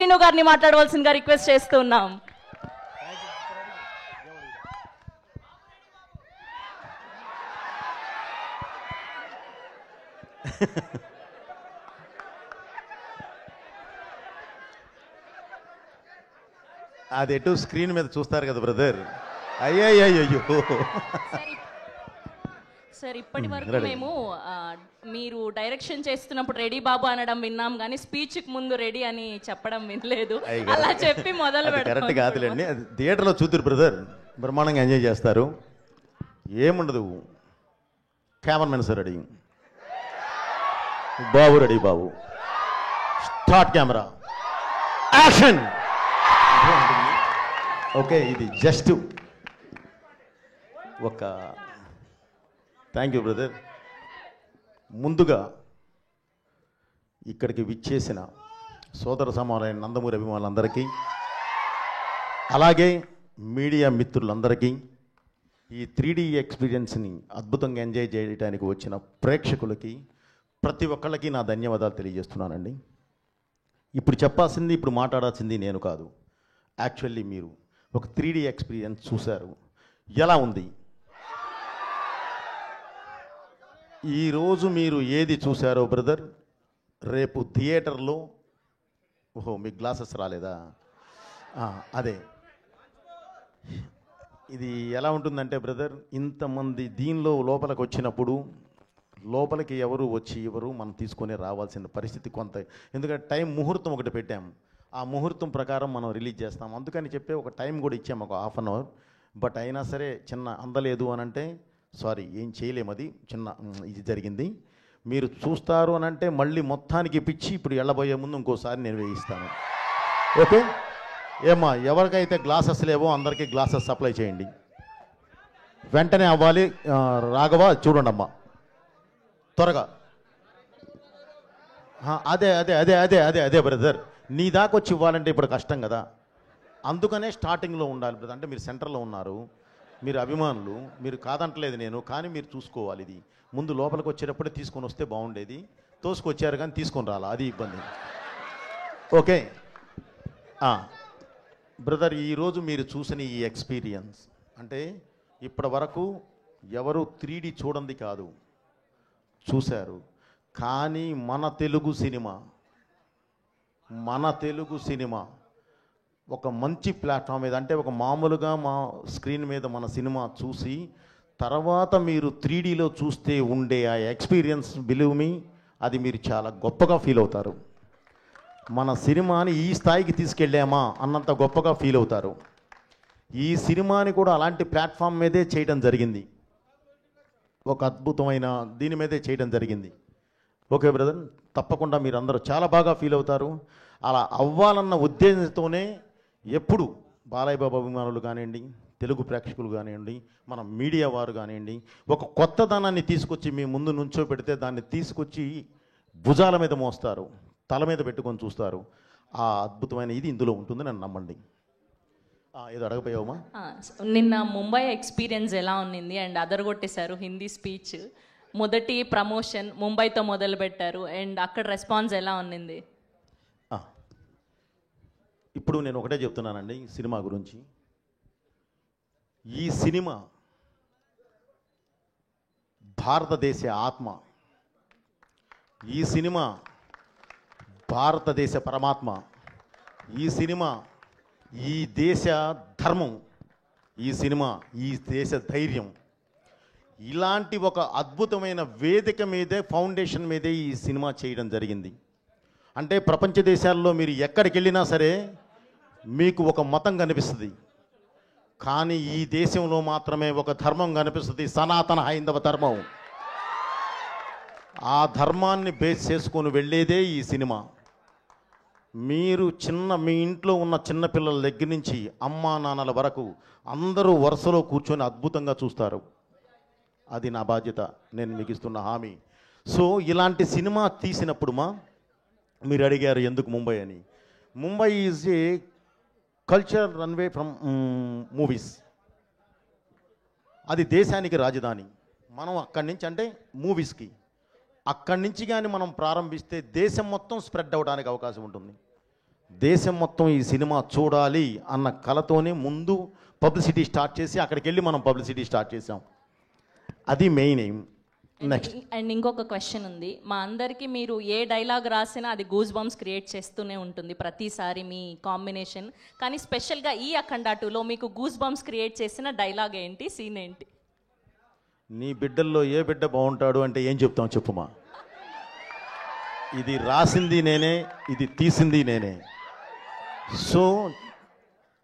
శ్రీను గారిని మాట్లాడవలసిందిగా రిక్వెస్ట్ చేస్తున్నాం. అది ఎటు స్క్రీన్ మీద చూస్తారు కదా బ్రదర్. అయ్యయ్యో సార్, ఇప్పటి వరకు మేము మీరు డైరెక్షన్ చేస్తున్నప్పుడు రెడీ బాబు అనడం విన్నాం, కానీ స్పీచ్ కి ముందు రెడీ అని చెప్పడం వినలేదు. అలా చెప్పి మొదలు కరెక్ట్ కాదులేండి. అది థియేటర్లో చూద్దరు బ్రదర్, బ్రహ్మాండంగా ఎంజాయ్ చేస్తారు. ఏముండదు, కెమెరామెన్ సార్ రెడీ, బాబు రెడీ, బాబు స్టార్ట్, కెమెరా యాక్షన్. ఓకే, ఇది జస్ట్ ఒక థ్యాంక్ యూ బ్రదర్. ముందుగా ఇక్కడికి విచ్చేసిన సోదర సమానమైన నందమూరి అభిమానులందరికీ, అలాగే మీడియా మిత్రులందరికీ, ఈ 3D ఎక్స్పీరియన్స్ని అద్భుతంగా ఎంజాయ్ చేయడానికి వచ్చిన ప్రేక్షకులకి ప్రతి ఒక్కళ్ళకి నా ధన్యవాదాలు తెలియజేస్తున్నానండి. ఇప్పుడు చెప్పాల్సింది, ఇప్పుడు మాట్లాడాల్సింది నేను కాదు. యాక్చువల్లీ మీరు ఒక 3D ఎక్స్పీరియన్స్ చూశారు, ఎలా ఉంది? ఈరోజు మీరు ఏది చూశారో బ్రదర్, రేపు థియేటర్లో, ఓహో మీకు గ్లాసెస్ రాలేదా? అదే, ఇది ఎలా ఉంటుందంటే బ్రదర్, ఇంతమంది దీనిలో లోపలికి వచ్చినప్పుడు లోపలికి ఎవరు వచ్చి ఎవరు మనం తీసుకొని రావాల్సిన పరిస్థితి కొంత, ఎందుకంటే టైం ముహూర్తం ఒకటి పెట్టాం, ఆ ముహూర్తం ప్రకారం మనం రిలీజ్ చేస్తాం. అందుకని చెప్పి ఒక టైం కూడా ఇచ్చాము, ఒక ½ అన్ అవర్. బట్ అయినా సరే చిన్న అందలేదు అని అంటే సారీ, ఏం చేయలేము, అది చిన్న ఇది జరిగింది. మీరు చూస్తారు అని అంటే మళ్ళీ మొత్తానికి పిచ్చి ఇప్పుడు వెళ్ళబోయే ముందు ఇంకోసారి నేను వేయిస్తాను. ఓకే ఏమ్మా, ఎవరికైతే గ్లాసెస్ లేవో అందరికీ గ్లాసెస్ సప్లై చేయండి, వెంటనే అవ్వాలి. రాఘవ చూడండి అమ్మా, త్వరగా. అదే అదే అదే అదే అదే అదే బ్రదర్, నీ దాకా వచ్చి ఇవ్వాలంటే ఇప్పుడు కష్టం కదా, అందుకనే స్టార్టింగ్లో ఉండాలి బ్రదర్. అంటే మీరు సెంటర్లో ఉన్నారు, మీరు అభిమానులు, మీరు కాదంటలేదు నేను, కానీ మీరు చూసుకోవాలి. ఇది ముందు లోపలికి వచ్చేటప్పుడే తీసుకొని వస్తే బాగుండేది, తోసుకొచ్చారు కానీ తీసుకొని రాలా, అది ఇబ్బంది. ఓకే బ్రదర్, ఈరోజు మీరు చూసిన ఈ ఎక్స్పీరియన్స్ అంటే ఇప్పటి వరకు ఎవరు 3D చూడండి కాదు, చూశారు. కానీ మన తెలుగు సినిమా ఒక మంచి ప్లాట్ఫామ్ మీద, అంటే ఒక మామూలుగా మా స్క్రీన్ మీద మన సినిమా చూసి తర్వాత మీరు 3Dలో చూస్తే ఉండే ఆ ఎక్స్పీరియన్స్, బిలీవ్ మీ, అది మీరు చాలా గొప్పగా ఫీల్ అవుతారు. మన సినిమాని ఈ స్థాయికి తీసుకెళ్ళామా అన్నంత గొప్పగా ఫీల్ అవుతారు. ఈ సినిమాని కూడా అలాంటి ప్లాట్ఫామ్ మీదే చేయడం జరిగింది, ఒక అద్భుతమైన దీని మీదే చేయడం జరిగింది. ఓకే బ్రదర్, తప్పకుండా మీరు అందరూ చాలా బాగా ఫీల్ అవుతారు. అలా అవ్వాలన్న ఉద్దేశంతోనే ఎప్పుడు బాలయ్య బాబు అభిమానులు కానివ్వండి, తెలుగు ప్రేక్షకులు కానివ్వండి, మన మీడియా వారు కానివ్వండి, ఒక కొత్తదనాన్ని తీసుకొచ్చి మీ ముందు నుంచో పెడితే దాన్ని తీసుకొచ్చి భుజాల మీద మోస్తారు, తల మీద పెట్టుకొని చూస్తారు. ఆ అద్భుతమైన ఇది ఇందులో ఉంటుంది, నన్ను నమ్మండి. ఏదో అడగపోయావమ్మా? నిన్న ముంబై ఎక్స్పీరియన్స్ ఎలా ఉన్నింది? అండ్ అదరగొట్టేశారు హిందీ స్పీచ్, మొదటి ప్రమోషన్ ముంబైతో మొదలు పెట్టారు, అండ్ అక్కడ రెస్పాన్స్ ఎలా ఉన్నింది? ఇప్పుడు నేను ఒకటే చెప్తున్నానండి సినిమా గురించి. ఈ సినిమా భారతదేశ ఆత్మ, ఈ సినిమా భారతదేశ పరమాత్మ, ఈ సినిమా ఈ దేశ ధర్మం, ఈ సినిమా ఈ దేశ ధైర్యం. ఇలాంటి ఒక అద్భుతమైన వేదిక మీదే, ఫౌండేషన్ మీదే ఈ సినిమా చేయడం జరిగింది. అంటే ప్రపంచ దేశాల్లో మీరు ఎక్కడికి వెళ్ళినా సరే మీకు ఒక మతం కనిపిస్తుంది, కానీ ఈ దేశంలో మాత్రమే ఒక ధర్మం కనిపిస్తుంది, సనాతన హైందవ ధర్మం. ఆ ధర్మాన్ని బేస్ చేసుకొని వెళ్ళేదే ఈ సినిమా. మీరు మీ ఇంట్లో ఉన్న చిన్నపిల్లల దగ్గర నుంచి అమ్మా నాన్నల వరకు అందరూ వరుసలో కూర్చొని అద్భుతంగా చూస్తారు. అది నా బాధ్యత, నేను మీకు ఇస్తున్న హామీ. సో ఇలాంటి సినిమా తీసినప్పుడు మీరు అడిగారు ఎందుకు ముంబై అని. Mumbai is a culture runway from movies. అది దేశానికి రాజధాని. మనం అక్కడి నుంచి, అంటే మూవీస్కి అక్కడి నుంచి కానీ మనం ప్రారంభిస్తే దేశం మొత్తం స్ప్రెడ్ అవ్వడానికి అవకాశం ఉంటుంది. దేశం మొత్తం ఈ సినిమా చూడాలి అన్న కలతోనే ముందు పబ్లిసిటీ స్టార్ట్ చేసి అక్కడికి వెళ్ళి మనం పబ్లిసిటీ స్టార్ట్ చేసాం. అది మెయిన్ ఎయిమ్. నెక్స్ట్ అండ్ ఇంకొక క్వశ్చన్ ఉంది. మా అందరికీ మీరు ఏ డైలాగ్ రాసినా అది గూస్ బంప్స్ క్రియేట్ చేస్తూనే ఉంటుంది ప్రతిసారి మీ కాంబినేషన్. కానీ స్పెషల్గా ఈ అఖండ 2లో మీకు గూస్ బంప్స్ క్రియేట్ చేసిన డైలాగ్ ఏంటి, సీన్ ఏంటి? నీ బిడ్డల్లో ఏ బిడ్డ బాగుంటాడు అంటే ఏం చెప్తాం చెప్పుమా. ఇది రాసింది నేనే, ఇది తీసింది నేనే. సో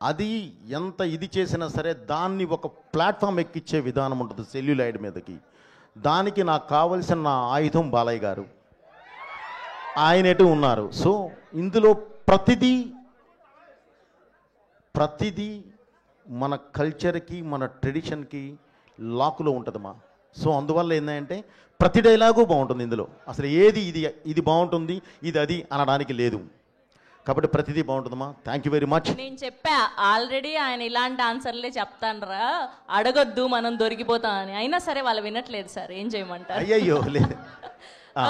అది ఎంత ఇది చేసినా సరే దాన్ని ఒక ప్లాట్ఫామ్ ఎక్కిచ్చే విధానం ఉంటుంది సెల్యులాయిడ్ మీదకి. దానికి నాకు కావలసిన నా ఆయుధం బాలయ్య గారు, ఆయనటు ఉన్నారు. సో ఇందులో ప్రతిదీ మన కల్చర్కి మన ట్రెడిషన్కి లాకులో ఉంటుందమ్మా. సో అందువల్ల ఏంటంటే ప్రతి డైలాగు బాగుంటుంది ఇందులో. అసలు ఏది ఇది బాగుంటుంది ఇది అది అనడానికి లేదు. కాబట్టి ప్రతిదీ బాగుంటుందమ్మా. Thank you very much. నేను చెప్పా ఆల్రెడీ ఆయన ఇలాంటి ఆన్సర్లే చెప్తానరా, అడగొద్దు మనం దొరికిపోతాం అని. అయినా సరే వాళ్ళు వినట్లేదు సార్, ఏం చేయమంటారు? అయ్యయ్యో లేదు.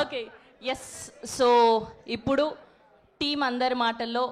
Okay, yes. సో ఇప్పుడు టీం అందరి మాటల్లో